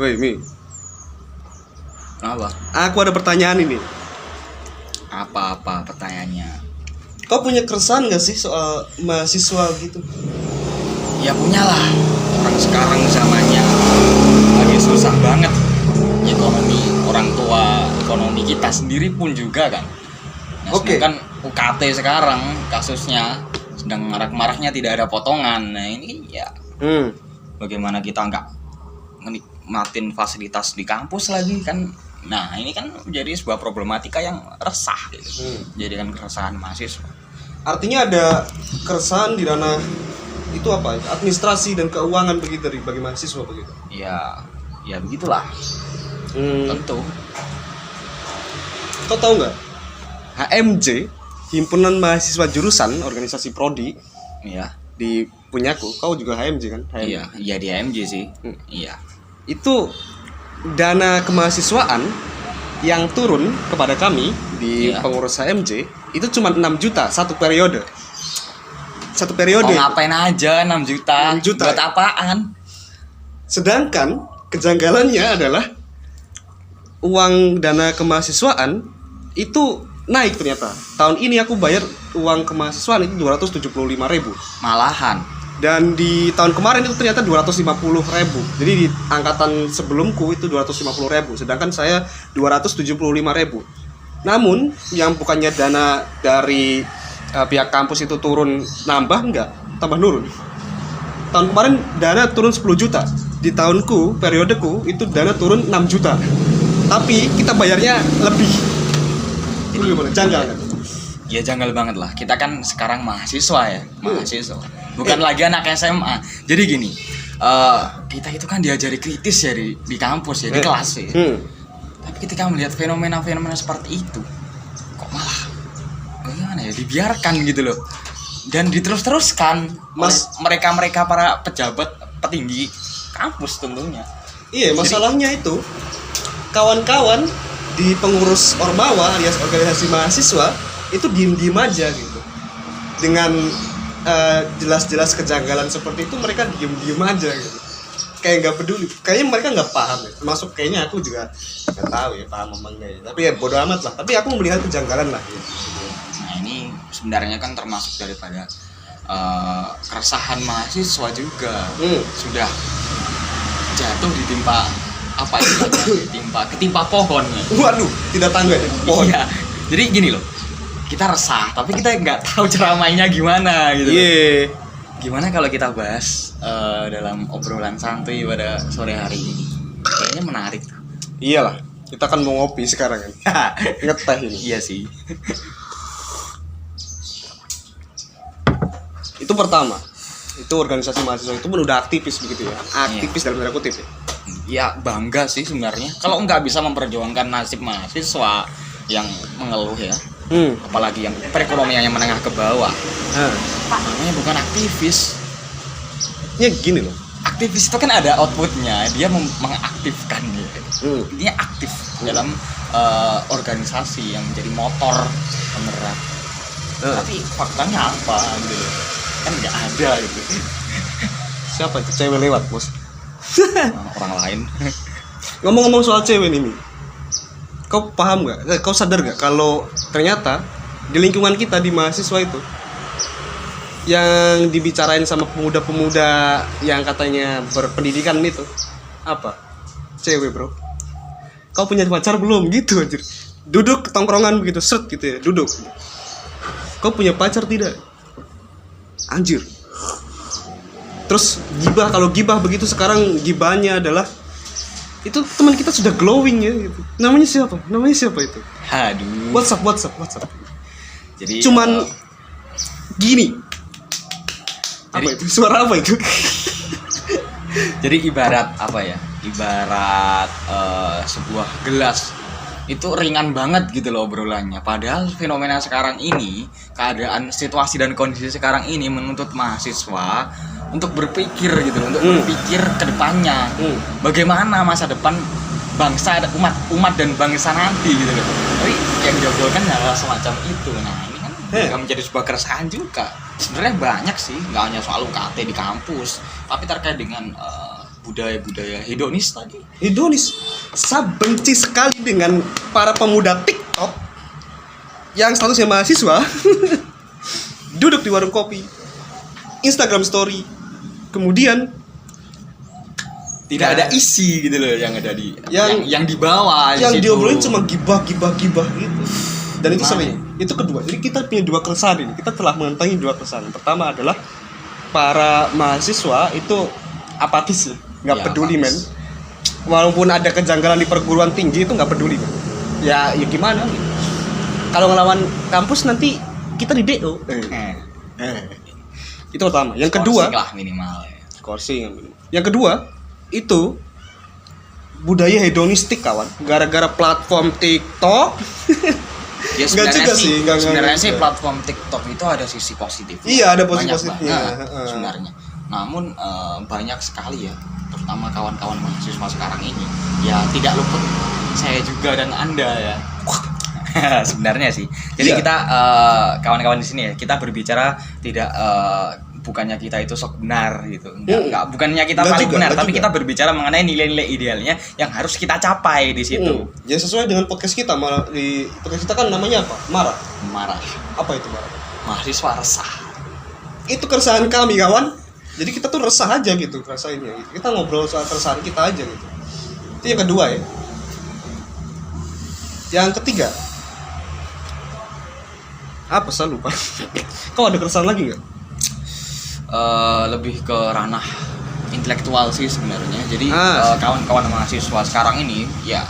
Woi, Mi. Apa? Aku ada pertanyaan ini. Apa pertanyaannya? Kau punya keresahan gak sih soal mahasiswa gitu? Ya punyalah. Orang sekarang zamannya lagi susah banget. Ekonomi orang tua, ekonomi kita sendiri pun juga kan. Nah, Oke. sedangkan UKT sekarang kasusnya sedang marak-maraknya tidak ada potongan. Nah ini ya bagaimana kita nggak menikmatin fasilitas di kampus lagi kan. Nah ini kan menjadi sebuah problematika yang resah gitu. Jadi kan keresahan mahasiswa. Artinya ada keresahan di ranah itu apa? Administrasi dan keuangan begitu bagi mahasiswa begitu. Ya begitulah. Tentu. Kau tahu nggak? HMJ, Himpunan Mahasiswa Jurusan Organisasi Prodi, Iya. di punyaku. Kau juga HMJ kan? HMJ. Iya di AMJ sih. Iya. Itu dana kemahasiswaan yang turun kepada kami di pengurus HMJ itu cuma 6 juta satu periode. Satu periode. Mau ngapain aja 6 juta? 6 juta. Buat apaan? Sedangkan kejanggalannya adalah uang dana kemahasiswaan itu naik ternyata. Tahun ini aku bayar uang kemahasiswaan itu 275.000. Malahan. Dan di tahun kemarin itu ternyata 250.000. Jadi di angkatan sebelumku itu 250.000, sedangkan saya 275.000. Namun yang bukannya dana dari pihak kampus itu turun nambah, enggak, tambah nurun. Tahun kemarin dana turun 10 juta. Di tahunku, periodeku itu dana turun 6 juta. Tapi kita bayarnya lebih. Itu gimana? Janggal kan? Ya janggal banget lah. Kita kan sekarang mahasiswa ya, mahasiswa. Bukan lagi anak SMA. Jadi gini, kita itu kan diajari kritis ya di kampus ya, di kelas ya. Tapi ketika melihat fenomena-fenomena seperti itu, kok malah bagaimana ya, dibiarkan gitu loh. Dan diterus-teruskan mereka-mereka para pejabat petinggi kampus tentunya. Iya, masalahnya itu kawan-kawan di pengurus Ormawa alias organisasi mahasiswa itu diem-diem aja gitu. Dengan jelas-jelas kejanggalan seperti itu mereka diem-diem aja gitu. Kayak nggak peduli. Kayaknya mereka nggak paham ya. Termasuk kayaknya aku juga nggak tahu ya paham apa enggak ya. Tapi ya bodo amat lah. Tapi aku melihat kejanggalan lah gitu. Nah ini sebenarnya kan termasuk daripada keresahan mahasiswa juga. Sudah jatuh ditimpa apa itu ketimpa pohon ya. Waduh, tidak tangga ya pohon. Iya. Jadi gini loh, kita resah tapi kita nggak tahu cara mainnya gimana gitu. Iya. Gimana kalau kita bahas dalam obrolan santuy pada sore hari ini? Kayaknya menarik tuh. Iyalah, kita kan mau ngopi sekarang kan. Ngeteh ini. Iya sih. Itu pertama. Itu organisasi mahasiswa itu pun udah aktivis begitu ya. Aktivis dalam tanda kutip ya. Ya bangga sih sebenarnya. Kalau nggak bisa memperjuangkan nasib mahasiswa yang mengeluh ya. Apalagi yang perekonomiannya menengah ke bawah. Namanya bukan aktivis. Ya gini loh. Aktivis itu kan ada outputnya, dia mengaktifkan gitu. Dia aktif dalam organisasi yang menjadi motor penggerak. Tapi faktanya apa gitu loh. Kan nggak ada gitu. Siapa itu cewek lewat, Bos? Orang lain. Ngomong-ngomong soal cewek ini, kau paham nggak? Kau sadar nggak kalau ternyata di lingkungan kita di mahasiswa itu yang dibicarain sama pemuda-pemuda yang katanya berpendidikan itu apa? Cewek, bro. Kau punya pacar belum? Gitu anjir. Duduk tongkrongan begitu, set gitu ya, duduk. Kau punya pacar tidak? Anjir. Terus gibah, kalau gibah begitu sekarang gibahnya adalah itu teman kita sudah glowing ya gitu. Namanya siapa itu? Aduh. WhatsApp. Jadi Cuman gini. Apa itu? Suara apa itu? Jadi ibarat apa ya? Ibarat sebuah gelas itu ringan banget gitu loh obrolannya. Padahal fenomena sekarang ini, keadaan situasi dan kondisi sekarang ini menuntut mahasiswa untuk berpikir gitu loh, untuk berpikir ke depannya. Bagaimana masa depan bangsa, umat dan bangsa nanti gitu loh. Tapi yang diobrolkan adalah semacam itu. Nah, ini kan juga menjadi sebuah keresahan juga. Sebenarnya banyak sih, nggak hanya soal UKT di kampus, tapi terkait dengan budaya-budaya hedonis tadi. Hedonis. Saya benci sekali dengan para pemuda TikTok yang statusnya mahasiswa duduk di warung kopi, Instagram story, kemudian Tidak ada isi gitu loh yang ada di yang di bawah. yang di situ. diobrolin cuma gibah gitu. Dan itu Gimana? sering. Itu kedua. Jadi kita punya dua keresahan ini. Kita telah mengentangi dua keresahan. Pertama adalah para mahasiswa itu apatis ya, nggak Ya, peduli apatis. men. Walaupun ada kejanggalan di perguruan tinggi itu nggak peduli men. Ya gimana gitu. Kalau ngelawan kampus nanti kita di DO. Itu pertama. Yang kedua, Skorsing lah minimal ya. skorsing. Yang kedua itu budaya hedonistik kawan. Gara-gara platform TikTok. Ya Nggak juga sih, nggak sebenarnya sih juga. platform TikTok itu ada sisi positif. Iya, ada Banyak positifnya. banget sebenarnya. Namun banyak sekali ya, terutama kawan-kawan mahasiswa sekarang ini, ya tidak luput saya juga dan Anda ya. Sebenarnya sih. Jadi Iya. kita kawan-kawan di sini ya, kita berbicara tidak bukannya kita itu sok benar gitu. Enggak, bukannya kita Nggak paling juga, benar, nggak tapi juga. kita berbicara mengenai nilai-nilai idealnya yang harus kita capai di situ. Ya sesuai dengan podcast kita. Malah di podcast kita kan namanya apa? Marah. Marah. Apa itu marah? Mahasiswa resah. Itu keresahan kami kawan. Jadi kita tuh resah aja gitu rasainnya. Kita ngobrol soal keresahan kita aja gitu. Itu yang kedua ya. Yang ketiga. Apa saya lupa. Kau ada keresahan lagi nggak? Lebih ke ranah intelektual sih sebenarnya. Jadi Ah. kawan-kawan mahasiswa sekarang ini ya,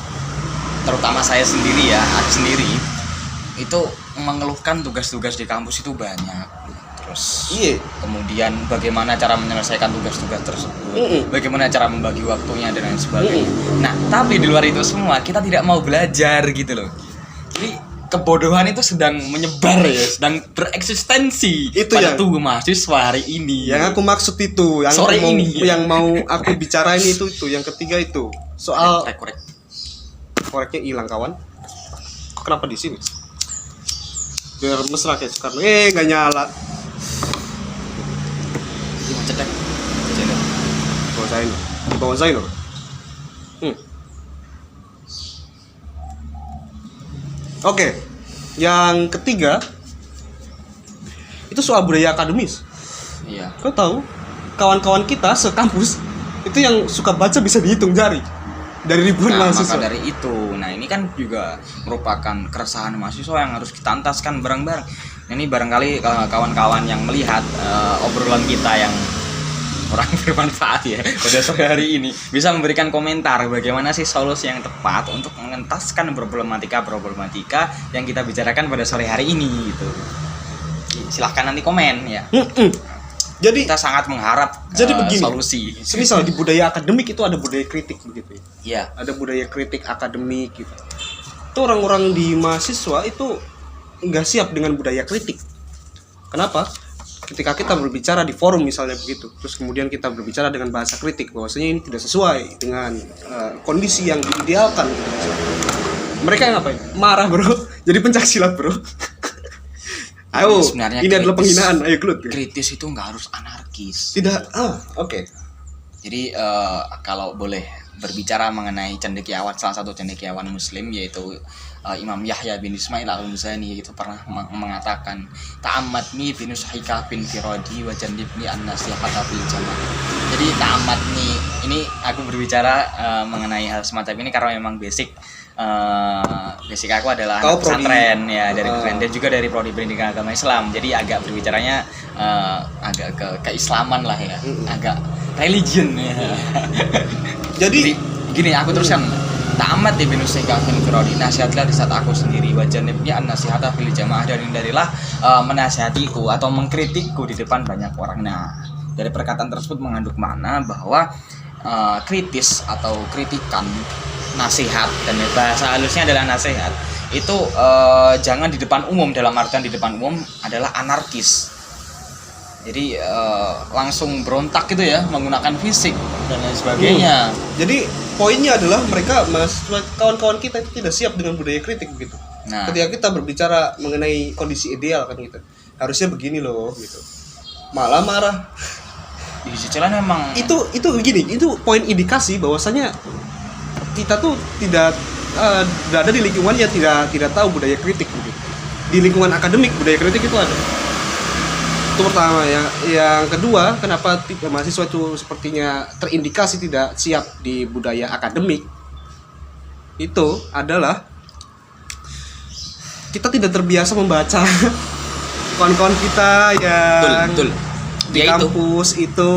terutama saya sendiri ya, aku sendiri itu mengeluhkan tugas-tugas di kampus itu banyak. Terus Iya. kemudian kemudian bagaimana cara menyelesaikan tugas-tugas tersebut, bagaimana cara membagi waktunya dan lain sebagainya. Nah, tapi di luar itu semua kita tidak mau belajar gitu loh. Jadi kebodohan itu sedang menyebar ya, sedang bereksistensi Itu pada yang- tubuh mahasiswa hari ini. Yang aku maksud itu, yang Sore mau, ini. yang mau aku bicarain itu yang ketiga itu soal korek. koreknya hilang kawan. Kok kenapa di sini? Biar mesra kayak Soekarno. Nggak nyala. Ini macet deh. Channel. Bawain, bawain loh. Oke, yang ketiga itu soal budaya akademis. Iya. Kau tahu, kawan-kawan kita sekampus itu yang suka baca bisa dihitung jari dari ribuan Nah, mahasiswa. maka dari itu, nah ini kan juga merupakan keresahan mahasiswa yang harus kita antaskan bareng-bareng. Nah, ini barangkali kawan-kawan yang melihat obrolan kita yang kurang bermanfaat ya pada sore hari ini bisa memberikan komentar bagaimana sih solusi yang tepat untuk mengentaskan problematika yang kita bicarakan pada sore hari ini gitu. Silahkan nanti komen ya. Jadi, Kita sangat mengharap Jadi begini. solusi. semisal di budaya akademik itu ada budaya kritik begitu ya. Iya. Ada budaya kritik akademik gitu. Itu orang-orang di mahasiswa itu nggak siap dengan budaya kritik. Kenapa? Ketika kita berbicara di forum misalnya begitu, terus kemudian kita berbicara dengan bahasa kritik bahwasanya ini tidak sesuai dengan kondisi yang diidealkan gitu. Mereka yang ngapain? Marah bro, jadi pencaksilat bro. Ayo, Sebenarnya ini adalah kritis. penghinaan. Ayo kelut. Kritis itu nggak harus anarkis. Tidak, oke. Jadi kalau boleh berbicara mengenai cendekiawan, salah satu cendekiawan Muslim yaitu Imam Yahya bin Ismail al-Muzani itu pernah mengatakan ta'ammatni binushika bin firadi wa jannibni an-nasihata fil jamaah. Jadi ta'ammatni ini aku berbicara mengenai hal semacam ini karena memang basic aku adalah Kau anak pesantren prodi. ya dari pesantren dan juga dari prodi pendidikan agama Islam. Jadi agak berbicaranya agak ke keislaman lah ya, agak religion ya. Jadi Gini aku teruskan, ta'amat ibn Usaika bin Firodi, nasihatlah di saat aku sendiri, wajanibnya an-nasihata fil jamaah, dan hindarilah menasihatiku atau mengkritikku di depan banyak orang. Nah, dari perkataan tersebut mengandung makna bahwa kritis atau kritikan, nasihat, dan bahasa halusnya adalah nasihat itu jangan di depan umum, dalam artian di depan umum adalah anarkis. Jadi langsung berontak gitu ya, menggunakan fisik dan lain sebagainya. Jadi poinnya adalah mereka kawan-kawan kita itu tidak siap dengan budaya kritik begitu. Nah. Ketika kita berbicara mengenai kondisi ideal kan gitu, harusnya begini loh gitu. Malah marah. di sisi lain memang itu gini, itu poin indikasi bahwasanya kita tuh tidak berada di lingkungan yang tidak tahu budaya kritik gitu. Di lingkungan akademik budaya kritik itu ada. Itu pertama ya. Yang kedua, kenapa mahasiswa itu sepertinya terindikasi tidak siap di budaya akademik? Itu adalah kita tidak terbiasa membaca. Kawan-kawan kita yang betul. di Ya, kampus itu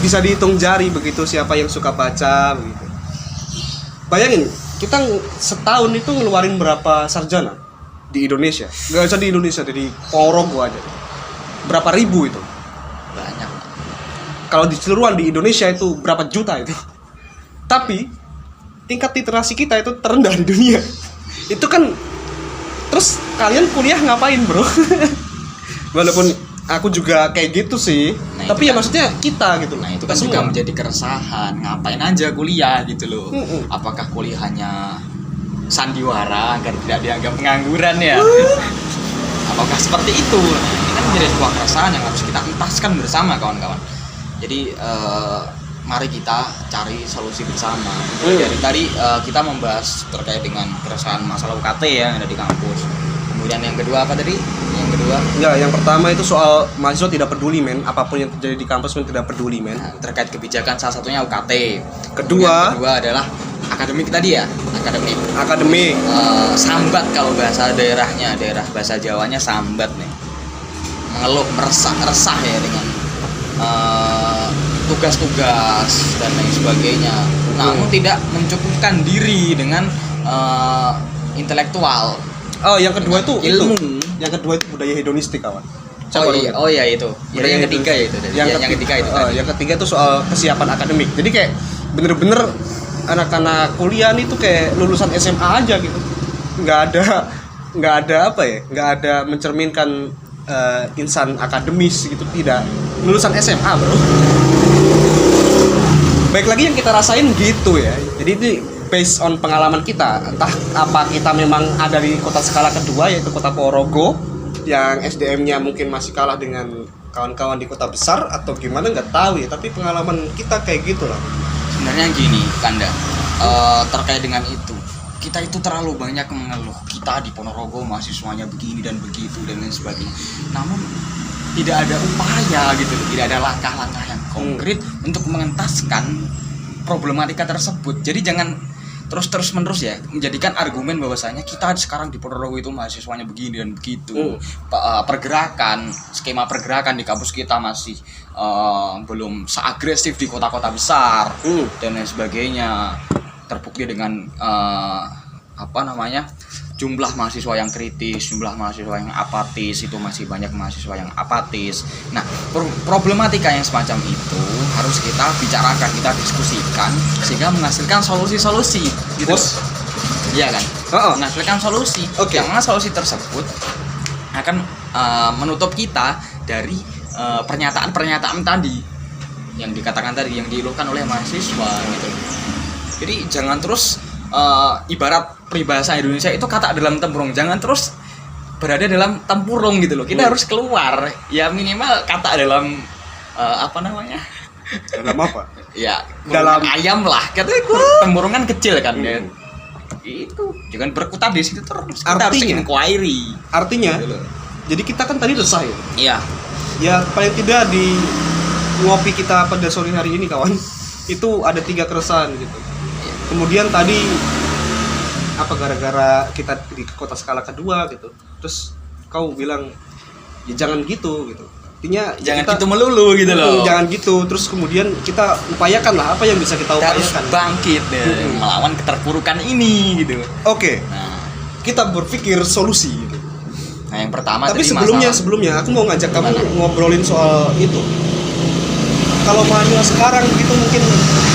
bisa dihitung jari begitu siapa yang suka baca begitu. Bayangin, kita setahun itu ngeluarin berapa sarjana di Indonesia? Gak usah di Indonesia, dari Ponorogo aja. Berapa ribu itu? banyak. Kalau di seluruhan di Indonesia itu berapa juta itu? Tapi tingkat literasi kita itu terendah di dunia. Itu kan, terus kalian kuliah ngapain bro? Walaupun aku juga kayak gitu sih, Nah, tapi itu ya kan- maksudnya kita gitu. Nah itu Kita kan juga semua. menjadi keresahan. Ngapain aja kuliah gitu loh? Mm-mm. Apakah kuliah hanya sandiwara agar tidak dianggap pengangguran ya? Apakah seperti itu? Nah, ini kan menjadi sebuah keresahan yang harus kita entaskan bersama kawan-kawan. Jadi mari kita cari solusi bersama. Dari tadi kita membahas terkait dengan keresahan masalah UKT ya yang ada di kampus. Kemudian yang kedua apa tadi? Yang kedua Ya, yang pertama itu soal mahasiswa tidak peduli men, apapun yang terjadi di kampus pun tidak peduli men. terkait kebijakan salah satunya UKT. Kedua- Yang kedua adalah akademik tadi ya, akademik. Akademik. Sambat kalau bahasa daerahnya, daerah bahasa Jawanya sambat nih. Mengeluh, resah ya dengan tugas-tugas dan lain sebagainya. Namun tidak mencukupkan diri dengan intelektual. Oh, yang kedua itu Ilmu. Yang kedua itu budaya hedonistik kawan. Oh iya itu. Yang ketiga ya itu. Yang ketiga itu. tadi. Yang ketiga itu soal kesiapan akademik. Jadi kayak bener-bener anak-anak kuliah itu kayak lulusan SMA aja gitu. Nggak ada apa ya? Nggak ada mencerminkan insan akademis gitu, tidak. Lulusan SMA bro. Baik lagi yang kita rasain gitu ya. Jadi ini based on pengalaman kita. Entah apa kita memang ada di kota skala kedua yaitu kota Ponorogo yang SDM-nya mungkin masih kalah dengan kawan-kawan di kota besar atau gimana nggak tahu ya. Tapi pengalaman kita kayak gitu lah. Sebenarnya gini, Kanda, terkait dengan itu, kita itu terlalu banyak mengeluh. Kita di Ponorogo mahasiswanya begini dan begitu dan lain sebagainya. Namun tidak ada upaya gitu, tidak ada langkah-langkah yang konkret untuk mengentaskan problematika tersebut. Jadi jangan terus menerus ya menjadikan argumen bahwasanya kita sekarang di Ponorogo itu mahasiswanya begini dan begitu. Pergerakan, skema pergerakan di kampus kita masih belum seagresif di kota-kota besar dan lain sebagainya. Terbukti dengan jumlah mahasiswa yang kritis, jumlah mahasiswa yang apatis, itu masih banyak mahasiswa yang apatis. Nah, problematika yang semacam itu harus kita bicarakan, kita diskusikan sehingga menghasilkan solusi-solusi gitu. Bos. Iya kan? Menghasilkan solusi. Oke. Yang mana solusi tersebut akan menutup kita dari pernyataan-pernyataan tadi yang dikatakan tadi, yang dikeluhkan oleh mahasiswa gitu. Jadi jangan terus ibarat peribahasa Indonesia itu kata dalam tempurung, jangan terus berada dalam tempurung gitu loh. Kita harus keluar, ya minimal kata dalam Dalam apa? ya Dalam- ayam lah, katanya tempurung kan kecil kan ya. Itu jangan berkutat di situ terus. Kita harus Artinya- inquiry Artinya, gitu loh. jadi kita kan tadi resah ya. Iya. Ya paling tidak di ngopi kita pada sore hari ini kawan, itu ada 3 keresahan gitu. Kemudian tadi gara-gara kita di kota skala kedua gitu, terus kau bilang ya jangan gitu. Artinya ya Jangan kita- gitu melulu gitu loh. Jangan gitu. Terus kemudian kita upayakan lah apa yang bisa kita Kita harus upayakan. bangkit ya, melawan keterpurukan ini gitu. Oke, Nah, kita berpikir solusi gitu. yang pertama Tapi tadi sebelumnya aku mau ngajak kamu Gimana? ngobrolin soal itu. Kalau mahasiswa sekarang begitu mungkin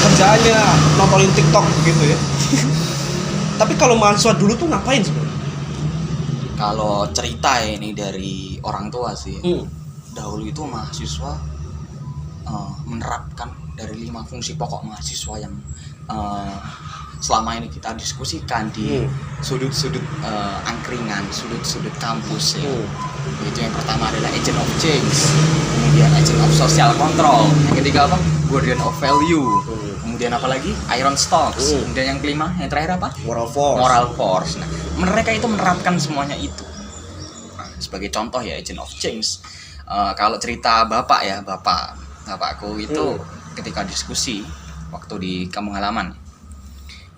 kerjaannya nontonin TikTok gitu ya. Tapi kalau mahasiswa dulu tuh ngapain sebenarnya? kalau cerita ini dari orang tua sih, dahulu itu mahasiswa menerapkan dari 5 fungsi pokok mahasiswa yang selama ini kita diskusikan di sudut-sudut angkringan, sudut-sudut kampus ya. Itu yang pertama adalah agent of change, kemudian agent of social control, yang ketiga apa? Guardian of value, kemudian apa lagi? Iron stocks, kemudian yang kelima, yang terakhir apa? Moral force. Nah, mereka itu menerapkan semuanya itu. Nah, sebagai contoh ya agent of change. Kalau cerita bapakku itu ketika diskusi waktu di kampung halaman,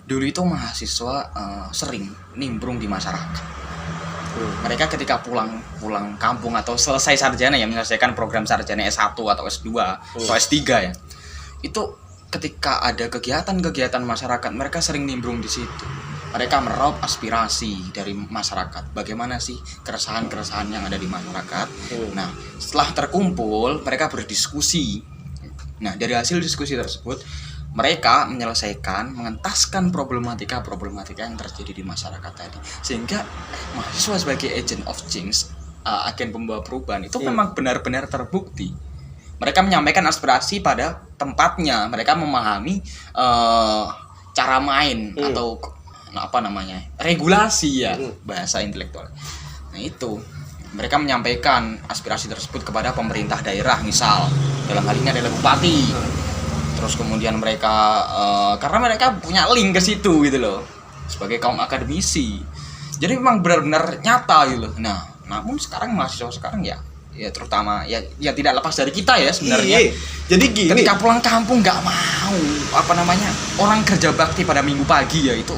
dulu itu mahasiswa sering nimbrung di masyarakat. Mereka ketika pulang kampung atau selesai sarjana ya, menyelesaikan program sarjana S1 atau S2 atau S3 ya, itu ketika ada kegiatan-kegiatan masyarakat, mereka sering nimbrung di situ. Mereka meraup aspirasi dari masyarakat. Bagaimana sih keresahan-keresahan yang ada di masyarakat? Nah, setelah terkumpul, mereka berdiskusi. Nah, dari hasil diskusi tersebut, mereka mengentaskan problematika yang terjadi di masyarakat tadi. Sehingga mahasiswa sebagai agent of change, agen pembawa perubahan itu memang benar-benar terbukti. Mereka menyampaikan aspirasi pada tempatnya. Mereka memahami cara main atau regulasi ya, bahasa intelektual. Nah, itu mereka menyampaikan aspirasi tersebut kepada pemerintah daerah, misal dalam hal ini adalah bupati. Terus kemudian mereka karena mereka punya link ke situ gitu loh, sebagai kaum akademisi. Jadi memang benar-benar nyata gitu loh. Nah, namun sekarang mahasiswa sekarang ya terutama ya tidak lepas dari kita ya sebenarnya. Jadi gini, ketika pulang kampung nggak mau orang kerja bakti pada minggu pagi ya itu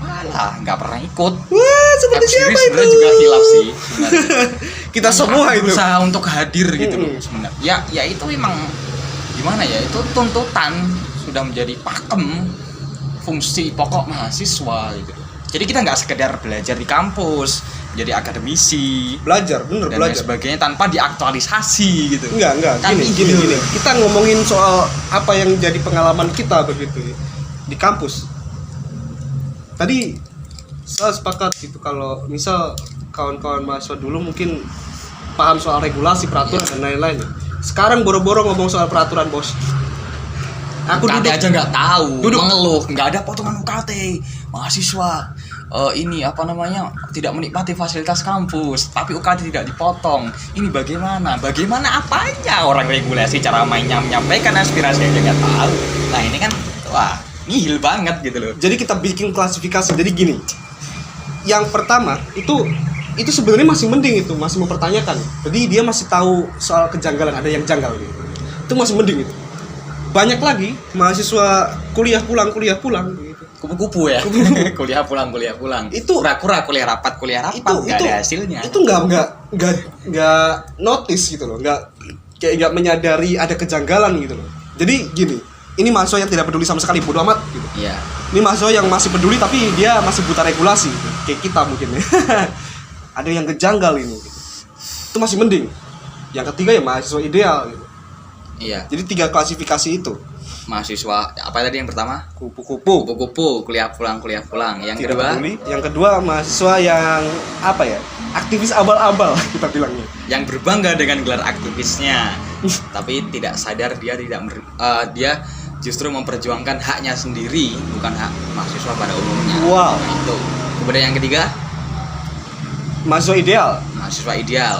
malah nggak pernah ikut. Wah, seperti siapa itu? Sebenarnya juga hilaf sih. Kita semua itu berusaha untuk hadir gitu loh sebenarnya. Ya itu memang gimana ya, itu tuntutan, sudah menjadi pakem fungsi pokok mahasiswa gitu. Jadi kita nggak sekedar belajar di kampus, jadi akademisi, belajar dan lain sebagainya tanpa diaktualisasi gitu. Enggak. Kan Gini. Kita ngomongin soal apa yang jadi pengalaman kita begitu di kampus. Tadi saya sepakat gitu, kalau misal kawan-kawan mahasiswa dulu mungkin paham soal regulasi, peraturan dan lain-lain. Sekarang boro-boro ngomong soal peraturan, bos. Aku UKT aja nggak tahu, mengeluh nggak ada potongan UKT, mahasiswa tidak menikmati fasilitas kampus, tapi UKT tidak dipotong. Ini bagaimana apanya orang regulasi cara mainnya, menyampaikan aspirasi aja nggak tahu. Nah ini kan nihil banget gitu loh. Jadi kita bikin klasifikasi. Jadi gini, yang pertama itu sebenarnya masih mending, itu masih mempertanyakan. Jadi dia masih tahu soal kejanggalan, ada yang janggal gitu. Itu masih mending itu. Banyak lagi mahasiswa kuliah pulang gitu. Kupu-kupu ya. kuliah pulang. Itu kura-kura kuliah rapat enggak ada hasilnya. Itu enggak notice gitu loh. Enggak menyadari ada kejanggalan gitu loh. Jadi gini, ini mahasiswa yang tidak peduli sama sekali, bodo amat gitu. Iya. Ini mahasiswa yang masih peduli tapi dia masih buta regulasi gitu. Kayak kita mungkin ya. Ada yang kejanggal ini gitu. Itu masih mending. Yang ketiga ya mahasiswa ideal gitu. Iya. Jadi 3 klasifikasi itu. Mahasiswa apa tadi yang pertama? Kupu-kupu, kuliah pulang. Yang tidak kedua peduli. Yang kedua mahasiswa yang aktivis abal-abal kita bilangnya. Yang berbangga dengan gelar aktivisnya. Tapi tidak sadar dia dia justru memperjuangkan haknya sendiri, bukan hak mahasiswa pada umumnya. Wow. Nah, itu. Kemudian yang ketiga, mahasiswa ideal,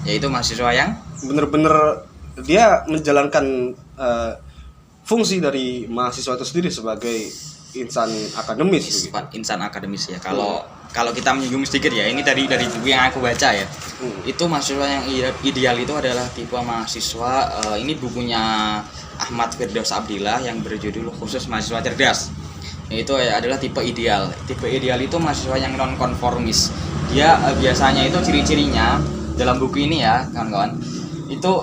yaitu mahasiswa yang bener-bener dia menjalankan fungsi dari mahasiswa itu sendiri sebagai insan akademis. Insan akademis ya. Kalau kita menyinggung sedikit ya, ini dari buku yang aku baca ya. Itu mahasiswa yang ideal itu adalah tipe mahasiswa, ini bukunya Ahmad Firdaus Abdillah yang berjudul Khusus Mahasiswa Cerdas. Itu adalah tipe ideal. Tipe ideal itu mahasiswa yang non konformis. Dia biasanya itu ciri-cirinya dalam buku ini ya, kawan-kawan. Itu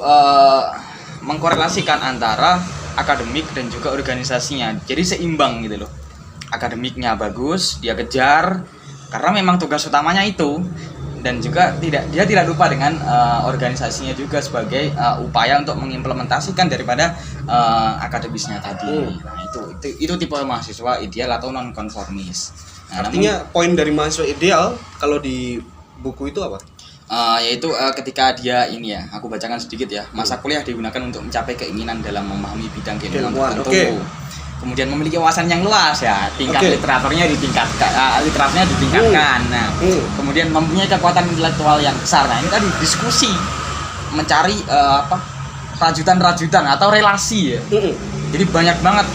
mengkorelasikan antara akademik dan juga organisasinya. Jadi seimbang gitu loh. Akademiknya bagus, dia kejar karena memang tugas utamanya itu, dan juga dia tidak lupa dengan organisasinya juga sebagai upaya untuk mengimplementasikan daripada akademisnya tadi. Nah, itu tipe mahasiswa ideal atau non konformis. Nah, artinya poin dari mahasiswa ideal kalau di buku itu apa? Yaitu ketika dia aku bacakan sedikit ya. Masa kuliah digunakan untuk mencapai keinginan dalam memahami bidang keilmuan tertentu. kemudian memiliki wawasan yang luas ya, tingkat Oke. literaturnya ditingkatkan. Nah, kemudian mempunyai kekuatan intelektual yang besar. Nah, ini tadi diskusi mencari rajutan-rajutan atau relasi ya. Jadi banyak banget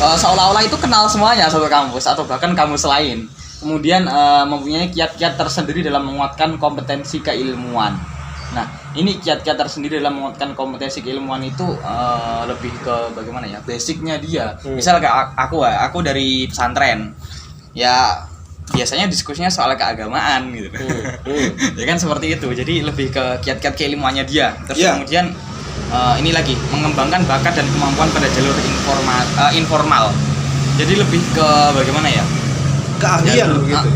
seolah-olah itu kenal semuanya satu kampus atau bahkan kampus lain. Kemudian mempunyai kiat-kiat tersendiri dalam menguatkan kompetensi keilmuan. Nah, ini kiat-kiat tersendiri dalam menguatkan kompetensi keilmuan itu lebih ke bagaimana ya, basicnya dia. Misal kayak aku dari pesantren, ya biasanya diskusinya soal keagamaan gitu. Ya kan seperti itu. Jadi lebih ke kiat-kiat keilmuannya dia. Terus kemudian ini lagi mengembangkan bakat dan kemampuan pada jalur informal. Jadi lebih ke bagaimana ya? Keahlian begitu.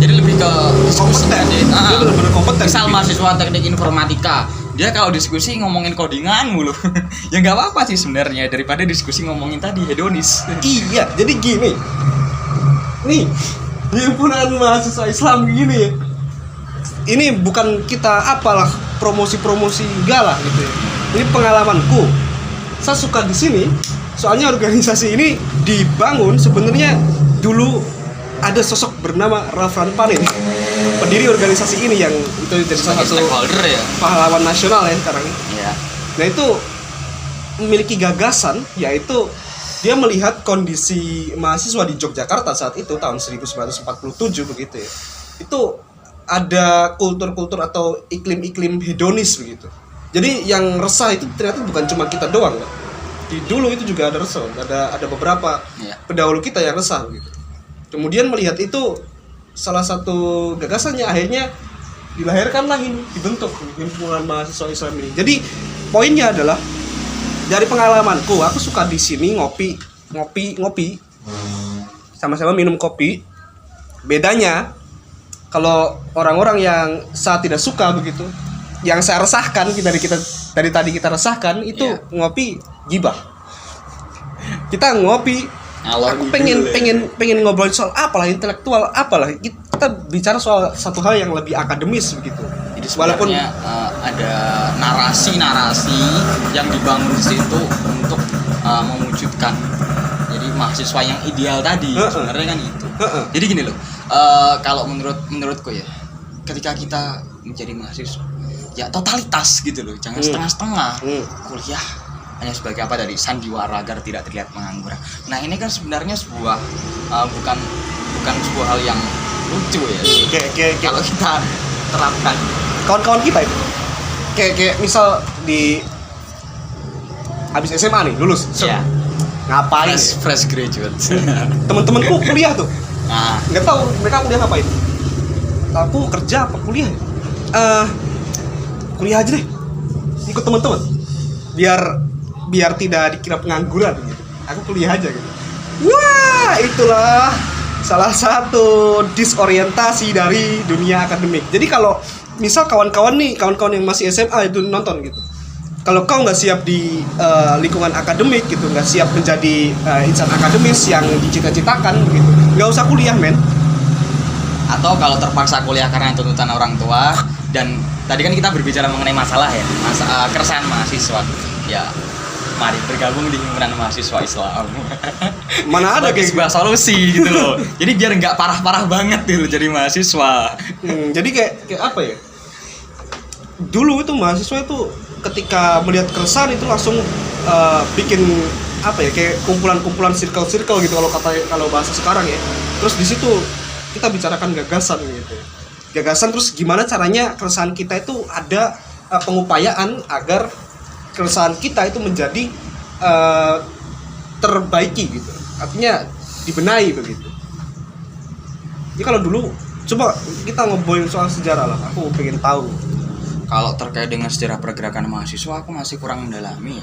Jadi lebih ke diskusi Kompeten. aja. Dia benar-benar kompeten. Misal mahasiswa teknik informatika, dia kalau diskusi ngomongin codingan mulu. Ya nggak apa-apa sih sebenarnya, daripada diskusi ngomongin tadi hedonis. Iya, jadi gini. Nih, himpunan mahasiswa Islam gini ya. Ini bukan kita apalah promosi-promosi enggak lah gitu ya. Ini pengalamanku. Saya suka di sini, soalnya organisasi ini dibangun sebenarnya dulu ada sosok bernama Rafran Panin, pendiri organisasi ini yang itu jadi salah satu Stakeholder ya. pahlawan nasional ya sekarang. Iya. Nah itu memiliki gagasan, yaitu dia melihat kondisi mahasiswa di Yogyakarta saat itu tahun 1947 begitu ya. Itu ada kultur-kultur atau iklim-iklim hedonis begitu. Jadi yang resah itu ternyata bukan cuma kita doang, kan? Di dulu itu juga ada resah, ada beberapa pendahulu kita yang resah begitu. Kemudian melihat itu, salah satu gagasannya akhirnya dilahirkanlah ini, dibentuk himpunan mahasiswa Islam ini. Jadi poinnya adalah dari pengalamanku, aku suka di sini ngopi, sama-sama minum kopi. Bedanya kalau orang-orang yang saya tidak suka begitu, yang saya resahkan dari tadi kita resahkan itu ngopi gibah. Kita ngopi, aku pengen ngobrol soal apalah, intelektual apalah, kita bicara soal satu hal yang lebih akademis begitu. Jadi walaupun ada narasi-narasi yang dibangun di situ untuk mewujudkan jadi mahasiswa yang ideal tadi, sebenarnya kan itu. Jadi gini loh, kalau menurutku ya, ketika kita menjadi mahasiswa ya totalitas gitu loh, jangan setengah-setengah. Kuliah hanya sebagai apa tadi, sandiwara agar tidak terlihat menganggur. Nah ini kan sebenarnya sebuah bukan sebuah hal yang lucu ya. Kalau kita terapkan kawan-kawan kita itu kayak misal di habis SMA nih lulus, ngapain? Fresh graduate. Temen-temenku kuliah tuh, Nah, nggak tahu mereka kuliah ngapain. Aku kerja apa kuliah? Kuliah aja deh, ikut teman-teman, biar tidak dikira pengangguran gitu. Aku kuliah aja gitu. Wah, itulah salah satu disorientasi dari dunia akademik. Jadi kalau misal kawan-kawan yang masih SMA itu nonton gitu, kalau kau nggak siap di lingkungan akademik gitu, nggak siap menjadi insan akademis yang dicita-citakan begitu, nggak usah kuliah, men. atau kalau terpaksa kuliah karena tuntutan orang tua, dan tadi kan kita berbicara mengenai masalah ya, keresahan mahasiswa. Ya, mari bergabung di himpunan mahasiswa Islam. Mana ada kayak sebuah solusi gitu loh. Jadi biar nggak parah-parah banget gitu jadi mahasiswa. Jadi kayak apa ya? Dulu itu mahasiswa itu ketika melihat keresahan itu langsung bikin apa ya, kayak kumpulan-kumpulan circle gitu kalau bahasa sekarang ya. Terus di situ kita bicarakan gagasan gitu. Gagasan, terus gimana caranya keresahan kita itu ada pengupayaan agar keresahan kita itu menjadi terbaiki gitu. Artinya dibenahi begitu. Jadi kalau dulu coba kita ngobrolin soal sejarah lah. Aku pengen tahu. Kalau terkait dengan sejarah pergerakan mahasiswa aku masih kurang mendalami.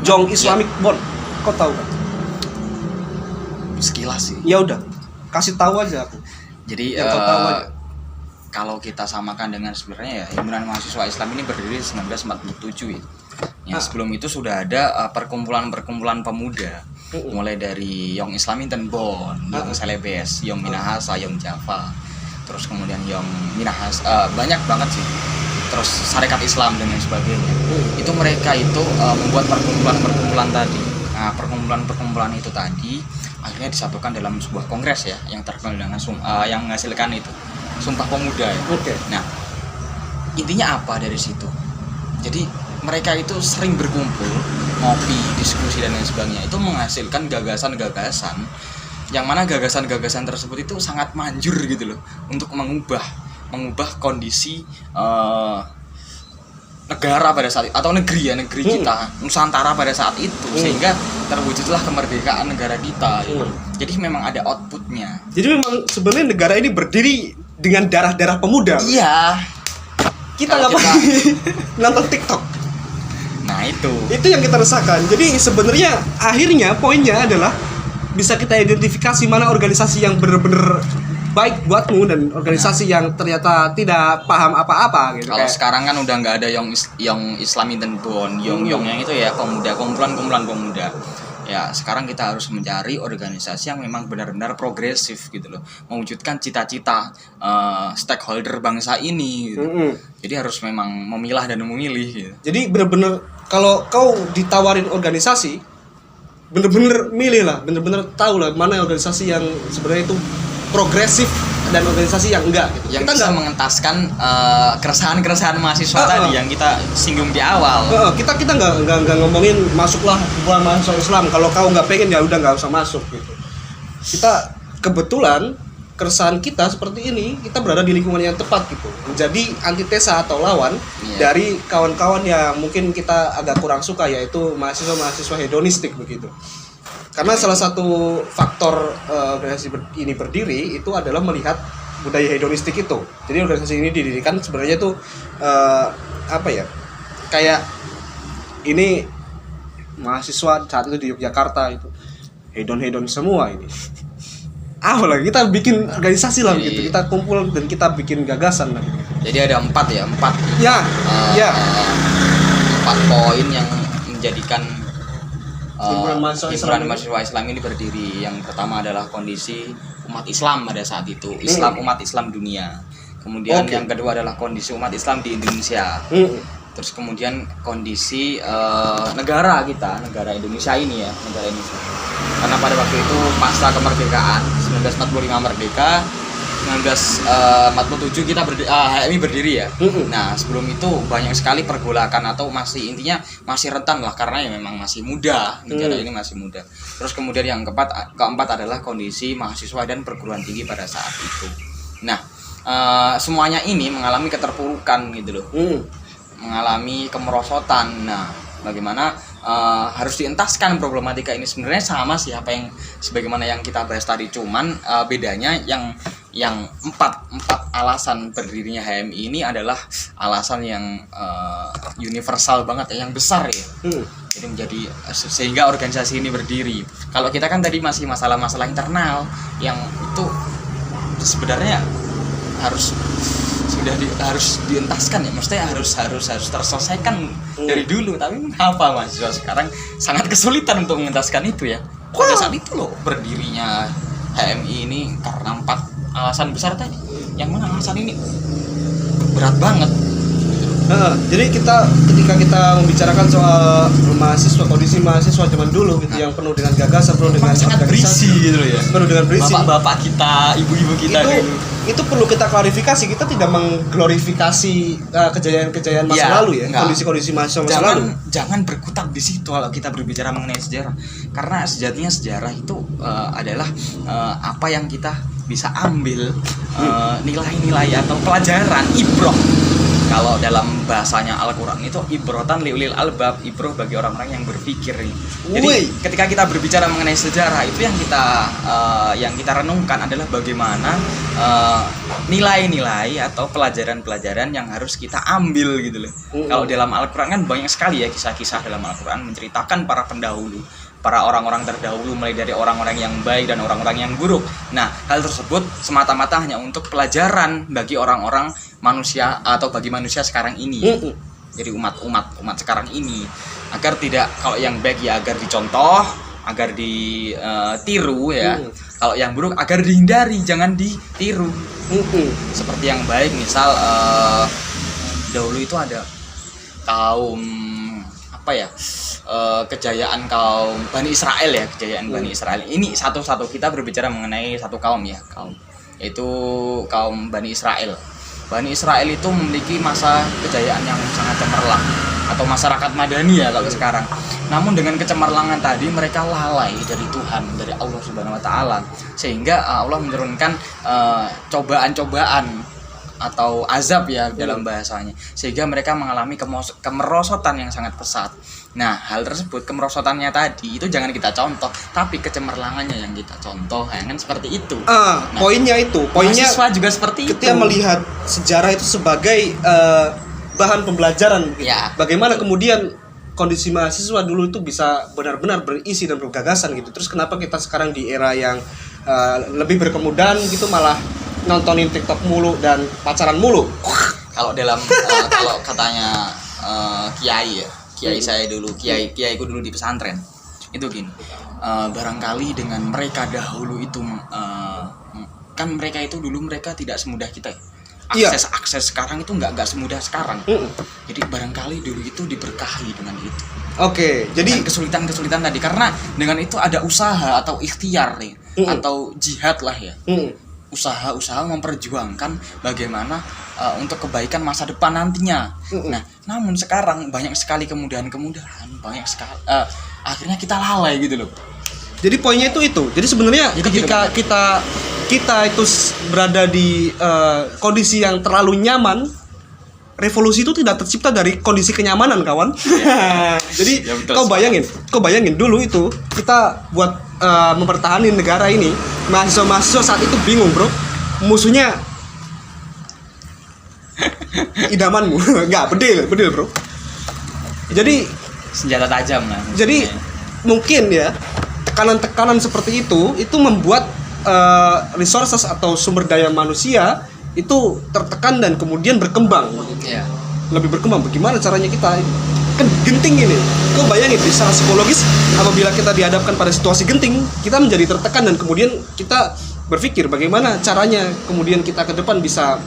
Jong Islamic Bond, kau tahu kan? Sekilas sih. Ya udah, kasih tahu aja aku. Jadi Yang kau tahu aja. kalau kita samakan dengan sebenarnya ya, himpunan mahasiswa Islam ini berdiri 1947 ya. Yang sebelum itu sudah ada perkumpulan-perkumpulan pemuda, mulai dari Young Islamitan Bond, Young Celebes, Young Minahasa, Young Java, terus kemudian Young Minahasa, banyak banget sih. Terus Sarekat Islam dan lain sebagainya. Itu mereka itu membuat perkumpulan-perkumpulan tadi Nah, perkumpulan itu tadi akhirnya disatukan dalam sebuah kongres ya, yang terkenal dengan yang menghasilkan itu Sumpah Pemuda ya. Oke. Nah, intinya apa dari situ? Jadi mereka itu sering berkumpul, ngopi, diskusi dan lain sebagainya, itu menghasilkan gagasan-gagasan yang mana gagasan-gagasan tersebut itu sangat manjur gitu loh untuk mengubah kondisi negara pada saat itu, atau negeri kita, Nusantara pada saat itu, sehingga terwujudlah kemerdekaan negara kita gitu. Jadi memang ada outputnya. Jadi memang sebenarnya negara ini berdiri dengan darah-darah pemuda. Iya. Kita ngapain nonton TikTok? Nah itu yang kita rasakan. Jadi sebenarnya akhirnya poinnya adalah bisa kita identifikasi mana organisasi yang benar-benar baik buatmu dan organisasi yang ternyata tidak paham apa-apa gitu. Kalau sekarang kan udah nggak ada yang Islami dan Yong yang itu ya, pemuda, kumpulan pemuda. Ya sekarang kita harus mencari organisasi yang memang benar-benar progresif gitu loh, mewujudkan cita-cita stakeholder bangsa ini gitu. Jadi harus memang memilah dan memilih gitu. Jadi benar-benar kalau kau ditawarin organisasi, benar-benar milih lah, benar-benar tahu lah mana organisasi yang sebenarnya itu progresif dan organisasi yang enggak gitu. Yang kita bisa mengentaskan keresahan-keresahan mahasiswa tadi yang kita singgung di awal. Kita nggak ngomongin masuklah kumpulan mahasiswa Islam, kalau kau nggak pengen ya udah nggak usah masuk gitu. Kita kebetulan keresahan kita seperti ini, kita berada di lingkungan yang tepat gitu, menjadi antitesa atau lawan dari kawan-kawan yang mungkin kita agak kurang suka, yaitu mahasiswa hedonistik begitu. Karena salah satu faktor organisasi ini berdiri itu adalah melihat budaya hedonistik itu. Jadi organisasi ini didirikan sebenarnya itu apa ya? Kayak ini mahasiswa saat itu di Yogyakarta itu hedon semua ini. Lagi kita bikin organisasi lah gitu. Kita kumpul dan kita bikin gagasan lah gitu. Jadi ada 4 Ya. 4 poin yang menjadikan himpunan mahasiswa Islam ini berdiri. Yang pertama adalah kondisi umat Islam pada saat itu, umat Islam dunia. Kemudian yang kedua adalah kondisi umat Islam di Indonesia. Terus kemudian kondisi negara kita, negara Indonesia ini ya, negara Indonesia. Karena pada waktu itu pasca kemerdekaan 1945 merdeka, 1947 kita HMI berdiri ya. Nah sebelum itu banyak sekali pergolakan atau masih rentan lah, karena ya memang masih muda, negara ini masih muda. Terus kemudian yang keempat adalah kondisi mahasiswa dan perguruan tinggi pada saat itu. Nah semuanya ini mengalami keterpurukan gitu loh, mengalami kemerosotan. Nah bagaimana harus dientaskan problematika ini? Sebenarnya sama sih apa yang sebagaimana yang kita bahas tadi, cuman bedanya yang empat alasan berdirinya HMI ini adalah alasan yang universal banget ya, yang besar ya. Jadi menjadi sehingga organisasi ini berdiri. Kalau kita kan tadi masih masalah-masalah internal yang itu sebenarnya harus dientaskan ya, maksudnya harus terselesaikan dari dulu. Tapi kenapa mahasiswa sekarang sangat kesulitan untuk mengentaskan itu ya? Pada saat itu loh berdirinya HMI ini karena 4 alasan besar tadi. Yang mana alasan ini berat banget. Jadi ketika kita membicarakan soal mahasiswa, kondisi mahasiswa zaman dulu gitu, yang penuh dengan gagasan, penuh dengan sangat berisi gitu loh ya. Penuh dengan berisi. Bapak-bapak kita, ibu-ibu kita itu perlu kita klarifikasi. Kita tidak mengglorifikasi kejayaan-kejayaan masa lalu ya. Kondisi-kondisi mahasiswa masa lalu. Jangan berkutat di situ kalau kita berbicara mengenai sejarah. Karena sejatinya sejarah itu adalah apa yang kita bisa ambil nilai-nilai atau pelajaran, ibroh. Kalau dalam bahasanya Al-Quran itu ibrotan liulil albab, ibroh bagi orang-orang yang berpikir. Jadi ketika kita berbicara mengenai sejarah, itu yang kita renungkan adalah bagaimana nilai-nilai atau pelajaran-pelajaran yang harus kita ambil gitu loh. Kalau dalam Al-Quran kan banyak sekali ya kisah-kisah dalam Al-Quran menceritakan para pendahulu, para orang-orang terdahulu, mulai dari orang-orang yang baik dan orang-orang yang buruk. Nah, hal tersebut semata-mata hanya untuk pelajaran bagi orang-orang manusia atau bagi manusia sekarang ini. Jadi umat sekarang ini, agar tidak, kalau yang baik ya agar dicontoh, agar ditiru ya. Kalau yang buruk agar dihindari, jangan ditiru. Seperti yang baik, misal dahulu itu ada kaum kejayaan kaum Bani Israel ya, kejayaan Bani Israel. Ini satu-satu kita berbicara mengenai satu kaum ya, kaum yaitu kaum Bani Israel. Bani Israel itu memiliki masa kejayaan yang sangat cemerlang, atau masyarakat madani ya kalau sekarang. Namun dengan kecemerlangan tadi mereka lalai dari Tuhan, dari Allah Subhanahu wa taala, sehingga Allah menurunkan cobaan-cobaan atau azab ya dalam bahasanya, sehingga mereka mengalami kemerosotan yang sangat pesat. Nah, hal tersebut, kemerosotannya tadi itu jangan kita contoh, tapi kecemerlangannya yang kita contoh, ya kan seperti itu. Poinnya mahasiswa juga seperti ketika itu. melihat sejarah itu sebagai bahan pembelajaran gitu. Ya, Bagaimana kemudian kondisi mahasiswa dulu itu bisa benar-benar berisi dan bergagasan gitu. Terus kenapa kita sekarang di era yang lebih berkemudahan gitu malah nontonin TikTok mulu dan pacaran mulu? Kalau dalam kalau katanya kiai saya dulu, kiaiku dulu di pesantren itu gini, barangkali dengan mereka dahulu itu kan mereka itu dulu mereka tidak semudah kita ya. Akses sekarang itu nggak semudah sekarang. Jadi barangkali dulu itu diberkahi dengan itu. Oke, jadi kesulitan tadi karena dengan itu ada usaha atau ikhtiar nih, atau jihad lah ya. Usaha memperjuangkan bagaimana untuk kebaikan masa depan nantinya. Nah, namun sekarang banyak sekali kemudahan, banyak sekali akhirnya kita lalai gitu loh. Jadi poinnya itu. Jadi sebenarnya ketika kita itu berada di kondisi yang terlalu nyaman, revolusi itu tidak tercipta dari kondisi kenyamanan, kawan. Jadi ya, kau bayangin dulu itu kita buat mempertahankan negara ini, mahasiswa saat itu bingung, bro. Musuhnya idamanmu. Enggak, bedil, bro. Jadi senjata tajam lah. Jadi mungkin ya tekanan seperti itu membuat resources atau sumber daya manusia itu tertekan dan kemudian berkembang. Iya. Lebih berkembang. Bagaimana caranya kita kan genting ini? Kau bayangin secara psikologis apabila kita dihadapkan pada situasi genting, kita menjadi tertekan dan kemudian kita berpikir bagaimana caranya kemudian kita ke depan bisa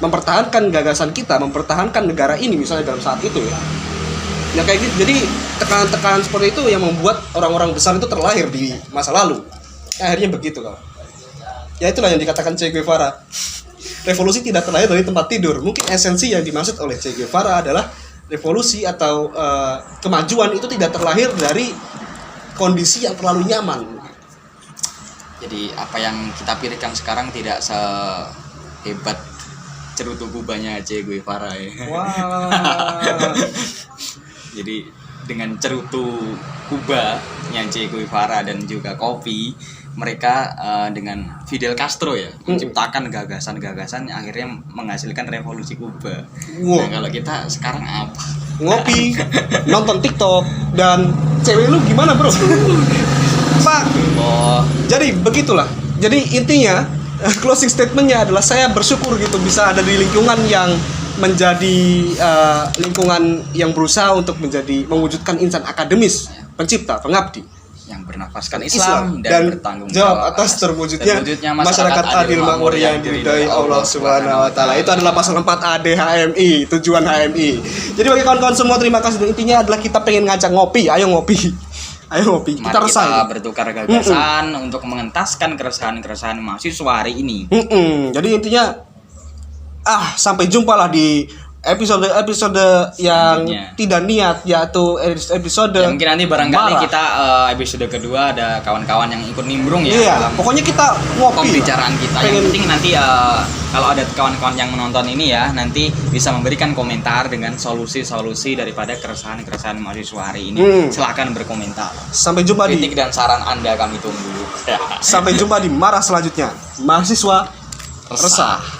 mempertahankan gagasan kita, mempertahankan negara ini misalnya dalam saat itu ya. Ya kayak gitu. Jadi tekanan-tekanan seperti itu yang membuat orang-orang besar itu terlahir di masa lalu. Akhirnya begitu kawan. Ya itulah yang dikatakan Che Guevara. Revolusi tidak terlahir dari tempat tidur. Mungkin esensi yang dimaksud oleh Che Guevara adalah revolusi atau kemajuan itu tidak terlahir dari kondisi yang terlalu nyaman. Jadi apa yang kita pikirkan sekarang tidak sehebat cerutu kubanya Che Guevara ya. Wah. Jadi dengan cerutu Kubanya Che Guevara dan juga kopi, mereka dengan Fidel Castro ya menciptakan gagasan-gagasan yang akhirnya menghasilkan revolusi Kuba. Wow. Nah, kalau kita sekarang apa? Ngopi, nonton TikTok, dan cewek lu gimana, bro? Pak. Jadi begitulah. Jadi intinya closing statementnya adalah saya bersyukur gitu bisa ada di lingkungan yang menjadi lingkungan yang berusaha untuk mewujudkan insan akademis, pencipta, pengabdi yang bernafaskan Islam dan bertanggung jawab atas terwujudnya masyarakat adil makmur yang diridhai Allah Subhanahu wa taala. Itu adalah pasal 4 AD HMI, tujuan HMI. Jadi bagi kawan-kawan semua terima kasih. Intinya adalah kita pengen ngajak ngopi, ayo ngopi. Kita resah. Kita bertukar gagasan untuk mengentaskan keresahan mahasiswa hari ini. Jadi intinya sampai jumpa lah di episode yang tidak niat, yaitu episode ya, mungkin nanti barangkali kita episode kedua ada kawan-kawan yang ikut nimbrung ya. Iya, pokoknya kita ngopi pembicaraan kita. Yang penting nanti kalau ada kawan-kawan yang menonton ini ya, nanti bisa memberikan komentar dengan solusi-solusi daripada keresahan mahasiswa hari ini. Silakan berkomentar. Sampai jumpa kritik dan saran Anda kami tunggu. Sampai jumpa di marah selanjutnya. Mahasiswa resah.